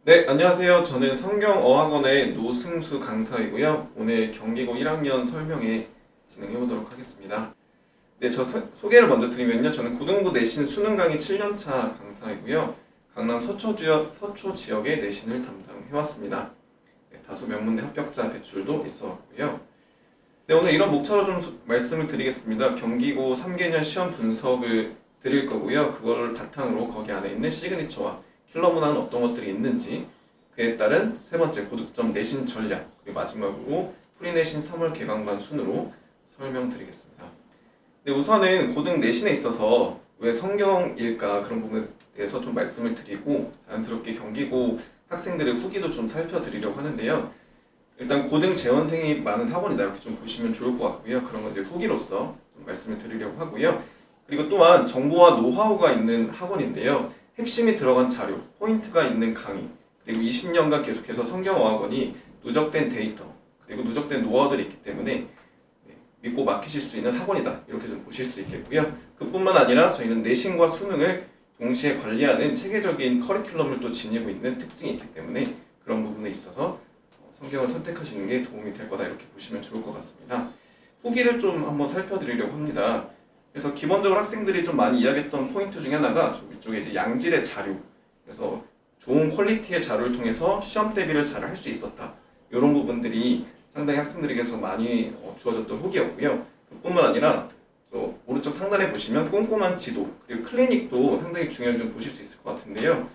네, 안녕하세요. 저는 성경어학원의 노승수 강사이고요. 오늘 경기고 1학년 설명회 진행해보도록 하겠습니다. 네, 소개를 먼저 드리면요. 저는 고등부 내신 수능 강의 7년차 강사이고요. 강남 서초 지역의 내신을 담당해왔습니다. 네, 다소 명문대 합격자 배출도 있어왔고요. 네, 오늘 이런 목차로 좀 말씀을 드리겠습니다. 경기고 3개년 시험 분석을 드릴 거고요. 그걸 바탕으로 거기 안에 있는 시그니처와 킬러 문항은 어떤 것들이 있는지, 그에 따른 세 번째 고득점 내신 전략, 그리고 마지막으로 프리내신 3월 개강반 순으로 설명드리겠습니다. 네, 우선은 고등 내신에 있어서 왜 성경일까 그런 부분에 대해서 좀 말씀을 드리고 자연스럽게 경기고 학생들의 후기도 좀 살펴드리려고 하는데요. 일단 고등 재원생이 많은 학원이다 이렇게 좀 보시면 좋을 것 같고요. 그런 건 이제 후기로서 좀 말씀을 드리려고 하고요. 그리고 또한 정보와 노하우가 있는 학원인데요. 핵심이 들어간 자료, 포인트가 있는 강의, 그리고 20년간 계속해서 성경어학원이 누적된 데이터, 그리고 누적된 노하우들이 있기 때문에 믿고 맡기실 수 있는 학원이다 이렇게 좀 보실 수 있겠고요. 그뿐만 아니라 저희는 내신과 수능을 동시에 관리하는 체계적인 커리큘럼을 또 지니고 있는 특징이 있기 때문에 그런 부분에 있어서 성경을 선택하시는 게 도움이 될 거다 이렇게 보시면 좋을 것 같습니다. 후기를 좀 한번 살펴드리려고 합니다. 그래서 기본적으로 학생들이 좀 많이 이야기했던 포인트 중에 하나가 이쪽에 이제 양질의 자료, 그래서 좋은 퀄리티의 자료를 통해서 시험 대비를 잘 할 수 있었다. 이런 부분들이 상당히 학생들에게서 많이 주어졌던 후기였고요. 그뿐만 아니라 오른쪽 상단에 보시면 꼼꼼한 지도, 그리고 클리닉도 상당히 중요한 점 보실 수 있을 것 같은데요.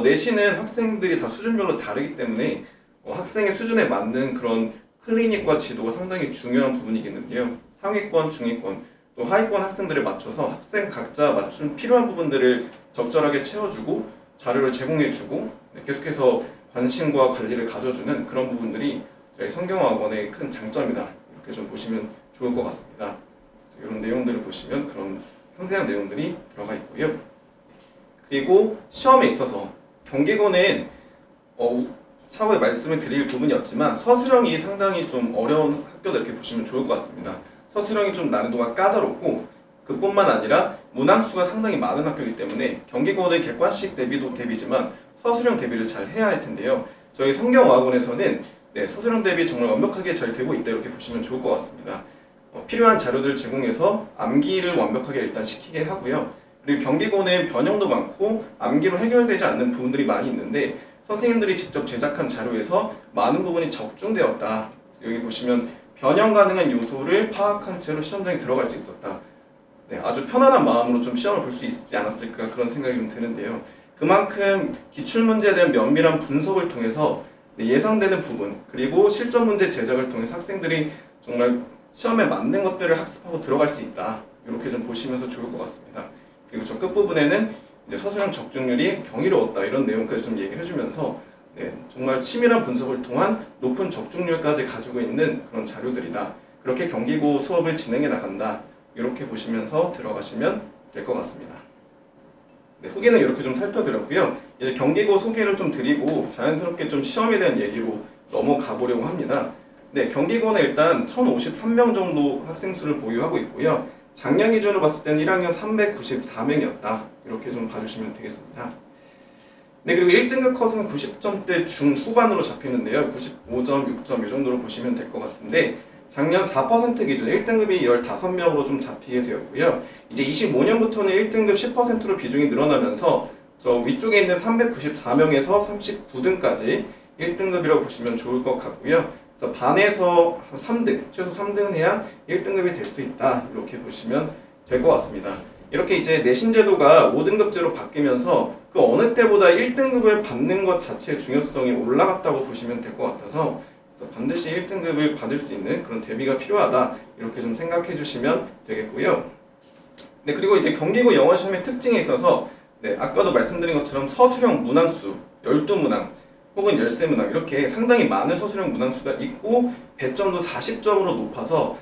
내신은 학생들이 다 수준별로 다르기 때문에 학생의 수준에 맞는 그런 클리닉과 지도가 상당히 중요한 부분이겠는데요. 상위권, 중위권, 또 하위권 학생들에 맞춰서 학생 각자 맞춘 필요한 부분들을 적절하게 채워주고 자료를 제공해주고 계속해서 관심과 관리를 가져주는 그런 부분들이 저희 성경어학원의 큰 장점이다 이렇게 좀 보시면 좋을 것 같습니다. 이런 내용들을 보시면 그런 상세한 내용들이 들어가 있고요. 그리고 시험에 있어서 경기고는 차후에 말씀을 드릴 부분이었지만 서술형이 상당히 좀 어려운 학교다 이렇게 보시면 좋을 것 같습니다. 서술형이 좀 난이도가 까다롭고 그뿐만 아니라 문항수가 상당히 많은 학교이기 때문에 경기고는 객관식 대비도 대비지만 서술형 대비를 잘 해야 할 텐데요. 저희 성경어학원에서는 서술형 대비 정말 완벽하게 잘 되고 있다 이렇게 보시면 좋을 것 같습니다. 필요한 자료들 제공해서 암기를 완벽하게 일단 시키게 하고요. 그리고 경기고는 변형도 많고 암기로 해결되지 않는 부분들이 많이 있는데 선생님들이 직접 제작한 자료에서 많은 부분이 적중되었다. 여기 보시면 변형 가능한 요소를 파악한 채로 시험장에 들어갈 수 있었다. 아주 편안한 마음으로 좀 시험을 볼 수 있지 않았을까 그런 생각이 좀 드는데요. 그만큼 기출문제에 대한 면밀한 분석을 통해서 예상되는 부분 그리고 실전 문제 제작을 통해서 학생들이 정말 시험에 맞는 것들을 학습하고 들어갈 수 있다. 이렇게 좀 보시면서 좋을 것 같습니다. 그리고 저 끝부분에는 이제 서술형 적중률이 경이로웠다 이런 내용까지 좀 얘기를 해주면서 정말 치밀한 분석을 통한 높은 적중률까지 가지고 있는 그런 자료들이다. 그렇게 경기고 수업을 진행해 나간다. 이렇게 보시면서 들어가시면 될 것 같습니다. 후기는 이렇게 좀 살펴드렸고요. 이제 경기고 소개를 좀 드리고 자연스럽게 좀 시험에 대한 얘기로 넘어가 보려고 합니다. 경기고는 일단 1053명 정도 학생 수를 보유하고 있고요. 작년 기준으로 봤을 때는 1학년 394명이었다. 이렇게 좀 봐주시면 되겠습니다. 그리고 1등급 컷은 90점대 중후반으로 잡히는데요. 95점, 6점 이 정도로 보시면 될 것 같은데 작년 4% 기준 1등급이 15명으로 좀 잡히게 되었고요. 이제 25년부터는 1등급 10%로 비중이 늘어나면서 저 위쪽에 있는 394명에서 39등까지 1등급이라고 보시면 좋을 것 같고요. 그래서 반에서 3등, 최소 3등은 해야 1등급이 될 수 있다. 이렇게 보시면 될 것 같습니다. 이렇게 이제 내신 제도가 5등급제로 바뀌면서 그 어느 때보다 1등급을 받는 것 자체의 중요성이 올라갔다고 보시면 될 것 같아서 반드시 1등급을 받을 수 있는 그런 대비가 필요하다 이렇게 좀 생각해 주시면 되겠고요. 그리고 이제 경기고 영어 시험의 특징에 있어서 아까도 말씀드린 것처럼 서술형 문항수 12문항 혹은 13문항 이렇게 상당히 많은 서술형 문항수가 있고 배점도 40점으로 높아서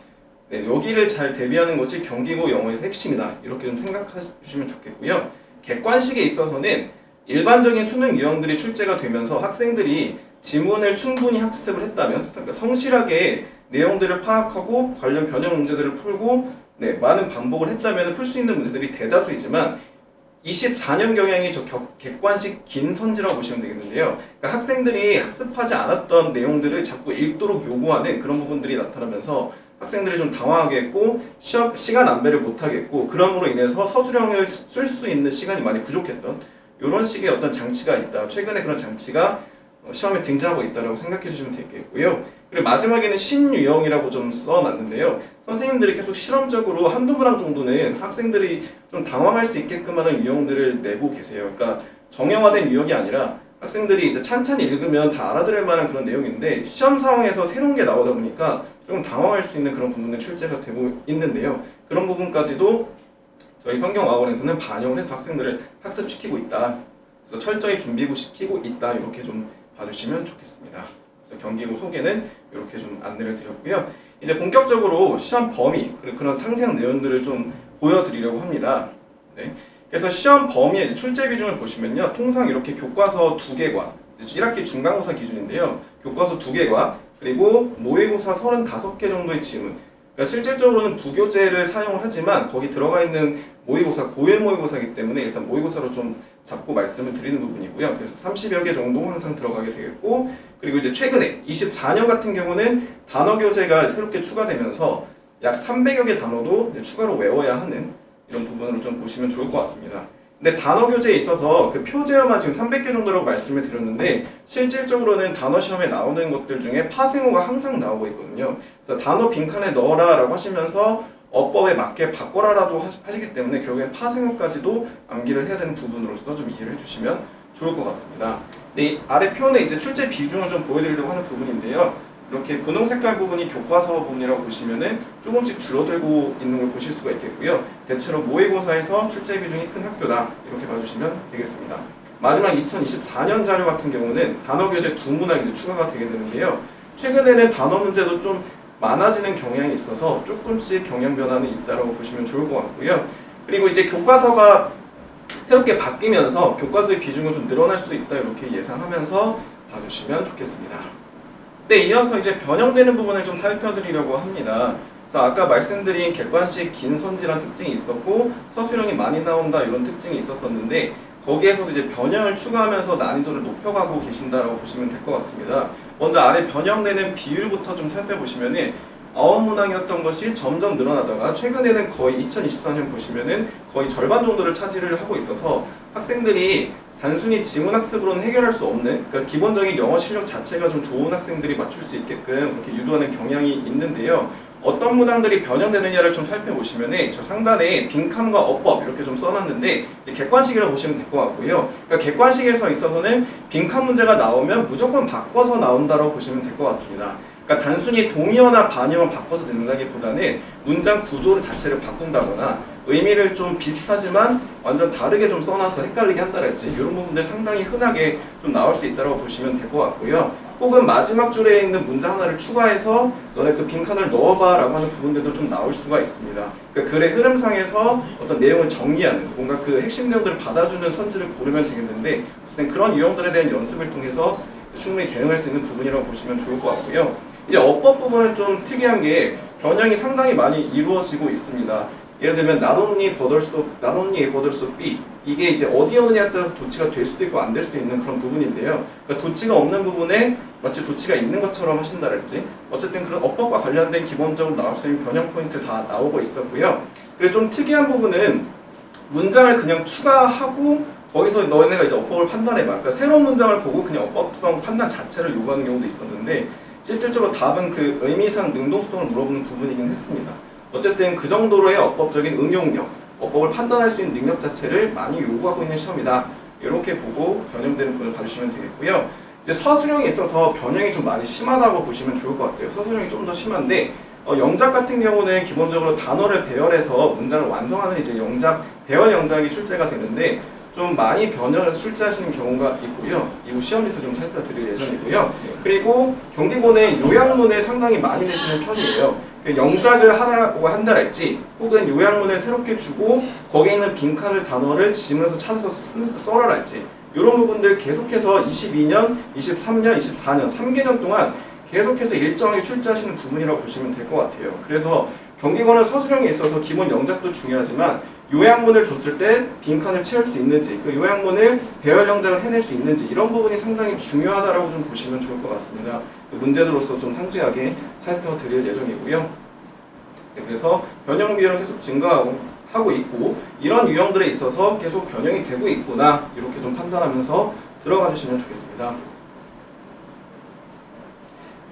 여기를 잘 대비하는 것이 경기고 영어에서 핵심이다 이렇게 좀 생각해 주시면 좋겠고요. 객관식에 있어서는 일반적인 수능 유형들이 출제가 되면서 학생들이 지문을 충분히 학습을 했다면 그러니까 성실하게 내용들을 파악하고 관련 변형 문제들을 풀고 많은 반복을 했다면 풀 수 있는 문제들이 대다수이지만 24년 경향이 객관식 긴 선지라고 보시면 되겠는데요. 그러니까 학생들이 학습하지 않았던 내용들을 자꾸 읽도록 요구하는 그런 부분들이 나타나면서 학생들이 좀 당황하게 했고 시간 안배를 못하게 했고, 그럼으로 인해서 서술형을 쓸 수 있는 시간이 많이 부족했던 이런 식의 어떤 장치가 있다. 최근에 그런 장치가 시험에 등장하고 있다고 생각해 주시면 되겠고요. 그리고 마지막에는 신유형이라고 좀 써놨는데요. 선생님들이 계속 실험적으로 한두 문항 정도는 학생들이 좀 당황할 수 있게끔 하는 유형들을 내고 계세요. 그러니까 정형화된 유형이 아니라 학생들이 이제 찬찬히 읽으면 다 알아들을 만한 그런 내용인데, 시험 상황에서 새로운 게 나오다 보니까 조금 당황할 수 있는 그런 부분들 출제가 되고 있는데요. 그런 부분까지도 저희 성경어학원에서는 반영을 해서 학생들을 학습시키고 있다. 그래서 철저히 준비시키고 있다. 이렇게 좀 봐주시면 좋겠습니다. 그래서 경기고 소개는 이렇게 좀 안내를 드렸고요. 이제 본격적으로 시험 범위 그리고 그런 상세한 내용들을 좀 보여드리려고 합니다. 네. 그래서 시험 범위의 출제 비중을 보시면요, 통상 이렇게 교과서 2개과 1학기 중간고사 기준인데요, 교과서 2개과 그리고 모의고사 35개 정도의 지문. 그러니까 실질적으로는 부교재를 사용을 하지만 거기 들어가 있는 모의고사 고일 모의고사이기 때문에 일단 모의고사로 좀 잡고 말씀을 드리는 부분이고요. 그래서 30여 개 정도 항상 들어가게 되겠고, 그리고 이제 최근에 24년 같은 경우는 단어 교재가 새롭게 추가되면서 약 300여 개 단어도 이제 추가로 외워야 하는 이런 부분으로 좀 보시면 좋을 것 같습니다. 근데 단어 교재에 있어서 그 표제어만 지금 300개 정도라고 말씀을 드렸는데, 실질적으로는 단어 시험에 나오는 것들 중에 파생어가 항상 나오고 있거든요. 그래서 단어 빈칸에 넣어라 라고 하시면서 어법에 맞게 바꿔라라도 하시기 때문에 결국엔 파생어까지도 암기를 해야 되는 부분으로서 좀 이해를 해주시면 좋을 것 같습니다. 근데 이 아래 표에 이제 출제 비중을 좀 보여드리려고 하는 부분인데요. 이렇게 분홍 색깔 부분이 교과서 부분이라고 보시면은 조금씩 줄어들고 있는 걸 보실 수가 있겠고요. 대체로 모의고사에서 출제 비중이 큰 학교다, 이렇게 봐주시면 되겠습니다. 마지막 2024년 자료 같은 경우는 단어 교재 2문항이 이제 추가가 되게 되는데요. 최근에는 단어 문제도 좀 많아지는 경향이 있어서 조금씩 경향 변화는 있다라고 보시면 좋을 것 같고요. 그리고 이제 교과서가 새롭게 바뀌면서 교과서의 비중은 좀 늘어날 수 있다, 이렇게 예상하면서 봐주시면 좋겠습니다. 네, 이어서 이제 변형되는 부분을 좀 살펴드리려고 합니다. 그래서 아까 말씀드린 객관식 긴 선지란 특징이 있었고 서술형이 많이 나온다, 이런 특징이 있었었는데, 거기에서도 이제 변형을 추가하면서 난이도를 높여가고 계신다라고 보시면 될 것 같습니다. 먼저 아래 변형되는 비율부터 좀 살펴보시면은 9문항이었던 것이 점점 늘어나다가 최근에는 거의 2024년 보시면은 거의 절반 정도를 차지를 하고 있어서 학생들이 단순히 지문학습으로는 해결할 수 없는, 그러니까 기본적인 영어 실력 자체가 좀 좋은 학생들이 맞출 수 있게끔 그렇게 유도하는 경향이 있는데요. 어떤 문항들이 변형되느냐를 좀 살펴보시면은 저 상단에 빈칸과 어법 이렇게 좀 써놨는데 객관식이라고 보시면 될 것 같고요. 그러니까 객관식에서 있어서는 빈칸 문제가 나오면 무조건 바꿔서 나온다고 보시면 될 것 같습니다. 그러니까 단순히 동의어나 반의어만 바꿔서 낸다기보다는 문장 구조를 자체를 바꾼다거나 의미를 좀 비슷하지만 완전 다르게 좀 써놔서 헷갈리게 한다랄지, 이런 부분들 상당히 흔하게 좀 나올 수 있다고 보시면 될 것 같고요. 혹은 마지막 줄에 있는 문장 하나를 추가해서 너네 그 빈칸을 넣어봐 라고 하는 부분들도 좀 나올 수가 있습니다. 그러니까 글의 흐름상에서 어떤 내용을 정리하는, 뭔가 그 핵심 내용들을 받아주는 선지를 고르면 되겠는데, 그런 유형들에 대한 연습을 통해서 충분히 대응할 수 있는 부분이라고 보시면 좋을 것 같고요. 이제 어법 부분은 좀 특이한 게 변형이 상당히 많이 이루어지고 있습니다. 예를 들면 not only but also be, 이게 이제 어디 오느냐에 따라서 도치가 될 수도 있고 안 될 수도 있는 그런 부분인데요. 그러니까 도치가 없는 부분에 마치 도치가 있는 것처럼 하신다랄지, 어쨌든 그런 어법과 관련된 기본적으로 나올 수 있는 변형 포인트 다 나오고 있었고요. 그리고 좀 특이한 부분은 문장을 그냥 추가하고 거기서 너네가 이제 어법을 판단해봐, 그러니까 새로운 문장을 보고 그냥 어법성 판단 자체를 요구하는 경우도 있었는데, 실질적으로 답은 그 의미상 능동수동을 물어보는 부분이긴 했습니다. 어쨌든 그 정도로의 어법적인 응용력, 어법을 판단할 수 있는 능력 자체를 많이 요구하고 있는 시험이다, 이렇게 보고 변형되는 부분을 봐주시면 되겠고요. 이제 서술형에 있어서 변형이 좀 많이 심하다고 보시면 좋을 것 같아요. 서술형이 좀 더 심한데, 영작 같은 경우는 기본적으로 단어를 배열해서 문장을 완성하는 이제 영작, 배열 영작이 출제가 되는데 좀 많이 변형해서 출제하시는 경우가 있고요. 이후 시험에서 좀 살펴드릴 예정이고요. 그리고 경기고는 요약문을 상당히 많이 내시는 편이에요. 영작을 하라고 한다랄지, 혹은 요약문을 새롭게 주고 거기에 있는 빈칸을 단어를 지문에서 찾아서 써라랄지, 이런 부분들 계속해서 22년, 23년, 24년 3개년 동안 계속해서 일정하게 출제하시는 부분이라고 보시면 될 것 같아요. 그래서 경기고는 서술형에 있어서 기본 영작도 중요하지만 요약문을 줬을 때 빈칸을 채울 수 있는지, 그 요약문을 배열 영작을 해낼 수 있는지 이런 부분이 상당히 중요하다라고 좀 보시면 좋을 것 같습니다. 그 문제들로서 좀 상세하게 살펴드릴 예정이고요. 네, 그래서 변형 비율은 계속 증가하고 있고 이런 유형들에 있어서 계속 변형이 되고 있구나 이렇게 좀 판단하면서 들어가 주시면 좋겠습니다.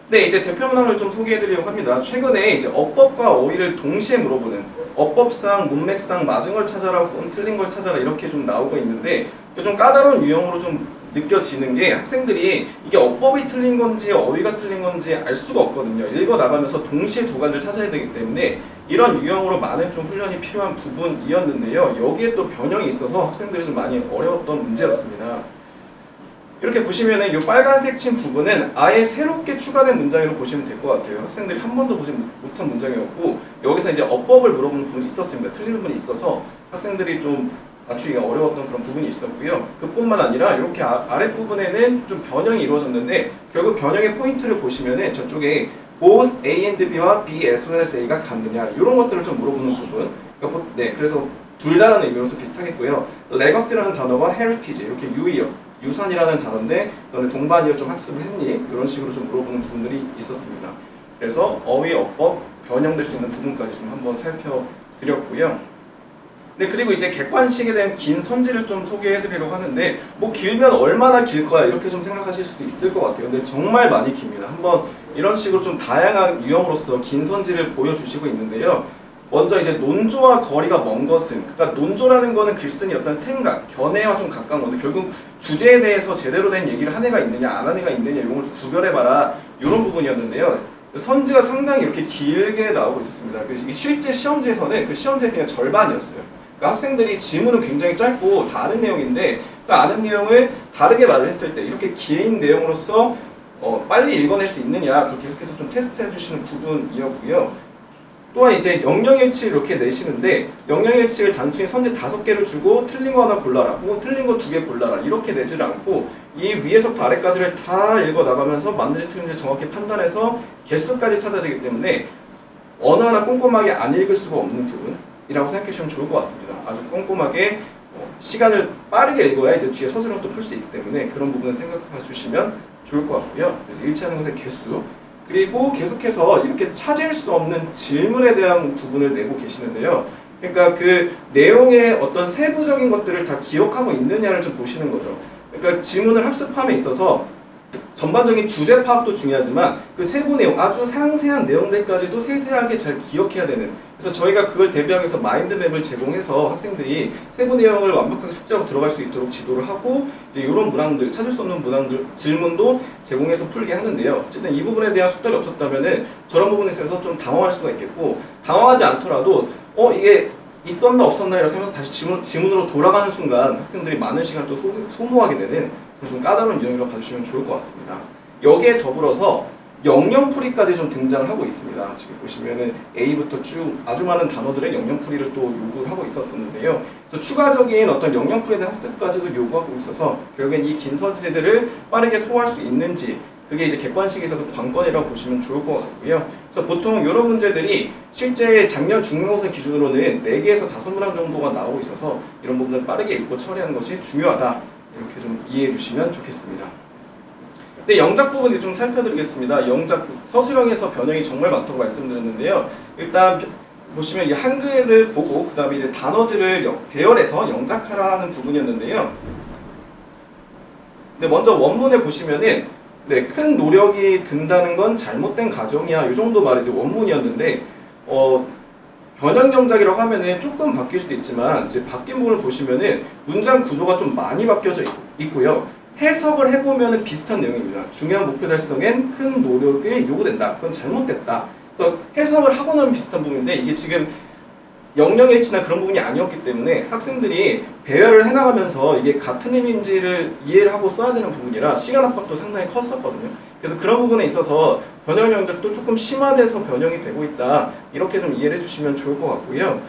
네, 이제 대표 문항을 좀 소개해드리려고 합니다. 최근에 이제 어법과 어휘를 동시에 물어보는 어법상, 문맥상 맞은 걸 찾아라 혹은 틀린 걸 찾아라 이렇게 좀 나오고 있는데 좀 까다로운 유형으로 좀 느껴지는 게 학생들이 이게 어법이 틀린 건지 어휘가 틀린 건지 알 수가 없거든요. 읽어 나가면서 동시에 두 가지를 찾아야 되기 때문에 이런 유형으로 많은 좀 훈련이 필요한 부분이었는데요. 여기에 또 변형이 있어서 학생들이 좀 많이 어려웠던 문제였습니다. 이렇게 보시면은 이 빨간색 친 부분은 아예 새롭게 추가된 문장으로 보시면 될 것 같아요. 학생들이 한 번도 보지 못한 문장이었고 여기서 이제 어법을 물어보는 부분이 있었습니다. 틀린 부분이 있어서 학생들이 좀 맞추기가 어려웠던 그런 부분이 있었고요. 그뿐만 아니라 이렇게 아랫부분에는 좀 변형이 이루어졌는데 결국 변형의 포인트를 보시면은 저쪽에 both A and B와 B as well as A가 같느냐 이런 것들을 좀 물어보는 부분. 그러니까 네, 그래서 둘 다라는 의미로서 비슷하겠고요. legacy라는 단어와 heritage 이렇게 유의어 유산이라는 단어인데 너네 동반이어 좀 학습을 했니? 이런 식으로 좀 물어보는 부분들이 있었습니다. 그래서 어휘, 어법, 변형될 수 있는 부분까지 좀 한번 살펴드렸고요. 네, 그리고 이제 객관식에 대한 긴 선지를 좀 소개해드리려고 하는데 뭐 길면 얼마나 길 거야 이렇게 좀 생각하실 수도 있을 것 같아요. 근데 정말 많이 깁니다. 한번 이런 식으로 좀 다양한 유형으로서 긴 선지를 보여주시고 있는데요. 먼저 이제 논조와 거리가 먼 것은, 그러니까 논조라는 거는 글쓴이 어떤 생각, 견해와 좀 가까운 건데 결국 주제에 대해서 제대로 된 얘기를 한 애가 있느냐 안 한 애가 있느냐 이런 걸 좀 구별해봐라 이런 부분이었는데요. 선지가 상당히 이렇게 길게 나오고 있었습니다. 그래서 실제 시험지에서는 그 시험지의 그냥 절반이었어요. 그러니까 학생들이 지문은 굉장히 짧고 다 아는 내용인데 그 아는 내용을 다르게 말을 했을 때 이렇게 긴 내용으로서 빨리 읽어낼 수 있느냐 그걸 계속해서 좀 테스트해 주시는 부분이었고요. 또한 이제 영영일치를 이렇게 내시는데 영영일치를 단순히 선지 5개를 주고 틀린 거 하나 골라라 혹은 틀린 거 2개 골라라 이렇게 내지를 않고 이 위에서부터 아래까지를 다 읽어 나가면서 맞는지 틀린지 정확히 판단해서 개수까지 찾아야 되기 때문에 어느 하나 꼼꼼하게 안 읽을 수가 없는 부분이라고 생각해 주시면 좋을 것 같습니다. 아주 꼼꼼하게 시간을 빠르게 읽어야 이제 뒤에 서술형도 풀 수 있기 때문에 그런 부분을 생각해 주시면 좋을 것 같고요. 그래서 일치하는 것의 개수 그리고 계속해서 이렇게 찾을 수 없는 질문에 대한 부분을 내고 계시는데요. 그러니까 그 내용의 어떤 세부적인 것들을 다 기억하고 있느냐를 좀 보시는 거죠. 그러니까 지문을 학습함에 있어서 전반적인 주제 파악도 중요하지만 그 세부 내용, 아주 상세한 내용들까지도 세세하게 잘 기억해야 되는 그래서 저희가 그걸 대비하기 위해서 마인드맵을 제공해서 학생들이 세부 내용을 완벽하게 숙지하고 들어갈 수 있도록 지도를 하고 이런 문항들, 찾을 수 없는 문항들, 질문도 제공해서 풀게 하는데요. 어쨌든 이 부분에 대한 숙달이 없었다면 저런 부분에 있어서 좀 당황할 수가 있겠고 당황하지 않더라도 이게 있었나 없었나 이렇게 하면서 다시 지문으로 돌아가는 순간 학생들이 많은 시간을 또 소모하게 되는 좀 까다로운 유형이라고 봐주시면 좋을 것 같습니다. 여기에 더불어서 영영풀이까지 좀 등장을 하고 있습니다. 지금 보시면은 A부터 쭉 아주 많은 단어들의 영영풀이를 또 요구를 하고 있었는데요. 그래서 추가적인 어떤 영영풀이에 대한 학습까지도 요구하고 있어서 결국엔 이 긴 서술들을 빠르게 소화할 수 있는지 그게 이제 객관식에서도 관건이라고 보시면 좋을 것 같고요. 그래서 보통 이런 문제들이 실제 작년 중간고사 기준으로는 4개에서 5문항 정도가 나오고 있어서 이런 부분을 빠르게 읽고 처리하는 것이 중요하다. 이렇게 좀 이해해 주시면 좋겠습니다. 네, 영작 부분 좀 살펴드리겠습니다. 영작 서술형에서 변형이 정말 많다고 말씀드렸는데요. 일단 보시면 이 한글을 보고 그 다음에 이제 단어들을 배열해서 영작하라는 부분이었는데요. 네, 먼저 원문에 보시면은 큰 노력이 든다는 건 잘못된 가정이야. 이 정도 말이 이제 원문이었는데 변형 영작이라고 하면은 조금 바뀔 수도 있지만 이제 바뀐 부분을 보시면은 문장 구조가 좀 많이 바뀌어져 있고요. 해석을 해보면은 비슷한 내용입니다. 중요한 목표 달성엔 큰 노력이 요구된다. 그건 잘못됐다. 그래서 해석을 하고는 비슷한 부분인데 이게 지금 영영일치나 그런 부분이 아니었기 때문에 학생들이 배열을 해나가면서 이게 같은 의미인지를 이해를 하고 써야 되는 부분이라 시간 압박도 상당히 컸었거든요. 그래서 그런 부분에 있어서 변형 영작도 조금 심화돼서 변형이 되고 있다. 이렇게 좀 이해를 해주시면 좋을 것 같고요.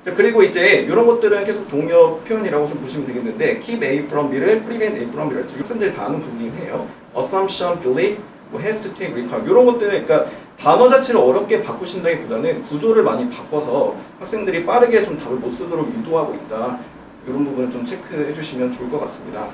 자, 그리고 이제 이런 것들은 계속 동요 표현이라고 좀 보시면 되겠는데 keep A from B를 prevent A from B를 지금 학생들이 다 아는 부분이긴 해요. assumption, belief, 뭐 has to take, recall 이런 것들은 그러니까 단어 자체를 어렵게 바꾸신다기보다는 구조를 많이 바꿔서 학생들이 빠르게 좀 답을 못 쓰도록 유도하고 있다. 이런 부분을 좀 체크해 주시면 좋을 것 같습니다.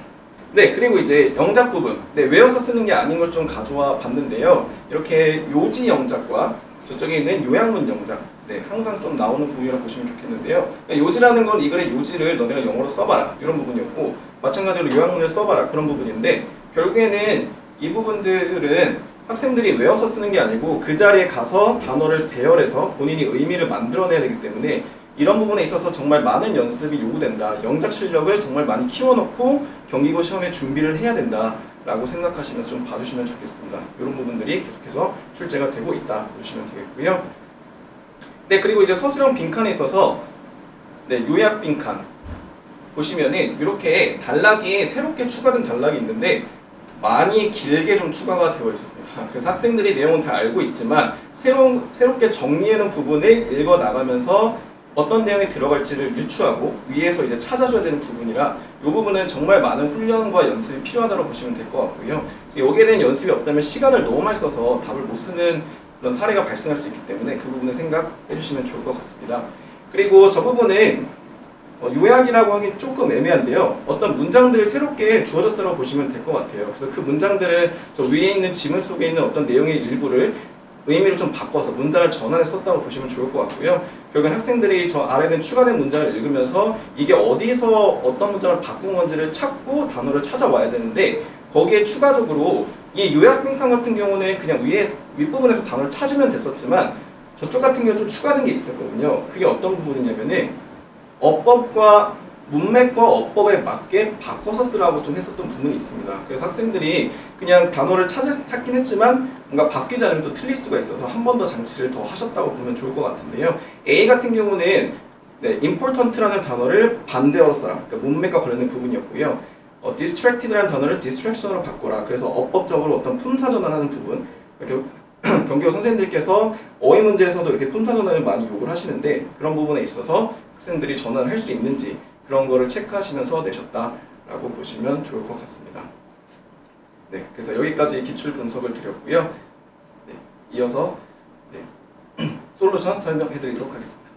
네, 그리고 이제 영작 부분. 네, 외워서 쓰는 게 아닌 걸 좀 가져와 봤는데요. 이렇게 요지 영작과 저쪽에 있는 요약문 영작. 네, 항상 좀 나오는 부분이라고 보시면 좋겠는데요. 요지라는 건 이 글의 요지를 너네가 영어로 써봐라. 이런 부분이었고, 마찬가지로 요약문을 써봐라. 그런 부분인데, 결국에는 이 부분들은 학생들이 외워서 쓰는 게 아니고 그 자리에 가서 단어를 배열해서 본인이 의미를 만들어내야 되기 때문에 이런 부분에 있어서 정말 많은 연습이 요구된다. 영작 실력을 정말 많이 키워놓고 경기고 시험에 준비를 해야 된다 라고 생각하시면서 좀 봐주시면 좋겠습니다. 이런 부분들이 계속해서 출제가 되고 있다 보시면 되겠고요. 네, 그리고 이제 서술형 빈칸에 있어서 네, 요약 빈칸 보시면은 이렇게 단락이 새롭게 추가된 단락이 있는데 많이 길게 좀 추가가 되어 있습니다. 그래서 학생들이 내용은 다 알고 있지만 새롭게 정리해놓은 부분을 읽어 나가면서 어떤 내용이 들어갈지를 유추하고 위에서 이제 찾아줘야 되는 부분이라 이 부분은 정말 많은 훈련과 연습이 필요하다고 보시면 될 것 같고요. 여기에 대한 연습이 없다면 시간을 너무 많이 써서 답을 못 쓰는 그런 사례가 발생할 수 있기 때문에 그 부분을 생각해 주시면 좋을 것 같습니다. 그리고 저 부분은 요약이라고 하긴 조금 애매한데요. 어떤 문장들이 새롭게 주어졌다고 보시면 될 것 같아요. 그래서 그 문장들은 저 위에 있는 지문 속에 있는 어떤 내용의 일부를 의미를 좀 바꿔서 문장을 전환해 썼다고 보시면 좋을 것 같고요. 결국엔 학생들이 저 아래에 있는 추가된 문장을 읽으면서 이게 어디서 어떤 문장을 바꾼 건지를 찾고 단어를 찾아와야 되는데 거기에 추가적으로 이 요약 빈칸 같은 경우는 그냥 윗부분에서 단어를 찾으면 됐었지만 저쪽 같은 경우는 좀 추가된 게 있었거든요. 그게 어떤 부분이냐면은 어법과 문맥과 어법에 맞게 바꿔서 쓰라고 좀 했었던 부분이 있습니다. 그래서 학생들이 그냥 단어를 찾긴 했지만 뭔가 바뀌지 않으면 또 틀릴 수가 있어서 한 번 더 장치를 더 하셨다고 보면 좋을 것 같은데요. A 같은 경우는 네, important라는 단어를 반대어로 써라. 그러니까 문맥과 관련된 부분이었고요. distracted라는 단어를 distraction으로 바꿔라. 그래서 어법적으로 어떤 품사전환하는 부분. 경기고 선생님들께서 어휘 문제에서도 이렇게 품사전환을 많이 요구를 하시는데 그런 부분에 있어서 학생들이 전환을 할 수 있는지 그런 거를 체크하시면서 내셨다라고 보시면 좋을 것 같습니다. 네, 그래서 여기까지 기출 분석을 드렸고요. 네, 이어서 네, 솔루션 설명해 드리도록 하겠습니다.